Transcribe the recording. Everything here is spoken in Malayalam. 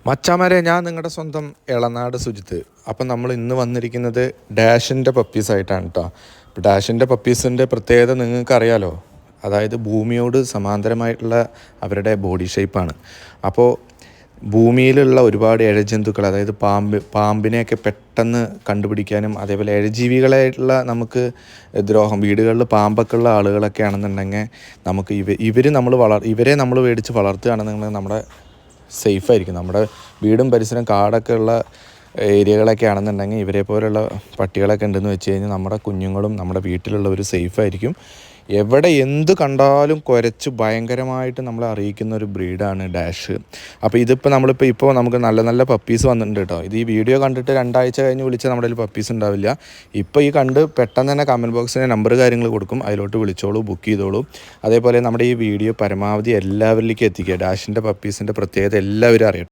മച്ചാമാരെ, ഞാൻ നിങ്ങളുടെ സ്വന്തം എളനാട് സുജിത്ത്. അപ്പം നമ്മൾ ഇന്ന് വന്നിരിക്കുന്നത് ഡാഷിൻ്റെ പപ്പീസായിട്ടാണ് കേട്ടോ. ഇപ്പോൾ ഡാഷിൻ്റെ പപ്പീസിൻ്റെ പ്രത്യേകത നിങ്ങൾക്കറിയാലോ. അതായത് ഭൂമിയോട് സമാന്തരമായിട്ടുള്ള അവരുടെ ബോഡി ഷേപ്പാണ്. അപ്പോൾ ഭൂമിയിലുള്ള ഒരുപാട് ഇഴജന്തുക്കൾ, അതായത് പാമ്പിനെയൊക്കെ പെട്ടെന്ന് കണ്ടുപിടിക്കാനും, അതേപോലെ ഇഴജീവികളായിട്ടുള്ള നമുക്ക് ദ്രോഹം, വീടുകളിൽ പാമ്പൊക്കെ ഉള്ള ആളുകളൊക്കെ ആണെന്നുണ്ടെങ്കിൽ നമുക്ക് ഇവരെ നമ്മൾ മേടിച്ച് വളർത്തുകയാണെന്നുണ്ടെങ്കിൽ നമ്മുടെ സേഫായിരിക്കും. നമ്മുടെ വീടും പരിസരം കാടൊക്കെ ഉള്ള ഏരിയകളൊക്കെ ആണെന്നുണ്ടെങ്കിൽ ഇവരെ പോലുള്ള പട്ടികളൊക്കെ ഉണ്ടെന്ന് വെച്ച് കഴിഞ്ഞാൽ നമ്മുടെ കുഞ്ഞുങ്ങളും നമ്മുടെ വീട്ടിലുള്ളവർ സേഫായിരിക്കും. എവിടെ എന്ത് കണ്ടാലും കുരച്ച് ഭയങ്കരമായിട്ട് നമ്മളെ അറിയിക്കുന്ന ഒരു ബ്രീഡാണ് ഡാഷ്. അപ്പോൾ ഇതിപ്പോൾ ഇപ്പോൾ നമുക്ക് നല്ല നല്ല പപ്പീസ് വന്നിട്ടുണ്ട് കേട്ടോ. ഇത് ഈ വീഡിയോ കണ്ടിട്ട് 2 ആഴ്ച കഴിഞ്ഞ് വിളിച്ചാൽ നമ്മുടെ കയ്യിൽ പപ്പീസ് ഉണ്ടാവില്ല. ഇപ്പോൾ ഈ കണ്ട് പെട്ടെന്ന് തന്നെ കമൻറ്റ് ബോക്സിന് നമ്പർ കാര്യങ്ങൾ കൊടുക്കും, അതിലോട്ട് വിളിച്ചോളൂ, ബുക്ക് ചെയ്തോളൂ. അതേപോലെ നമ്മുടെ ഈ വീഡിയോ പരമാവധി എല്ലാവരിലേക്കും എത്തിക്കുക. ഡാഷിൻ്റെ പപ്പീസിൻ്റെ പ്രത്യേകത എല്ലാവരും അറിയട്ടെ.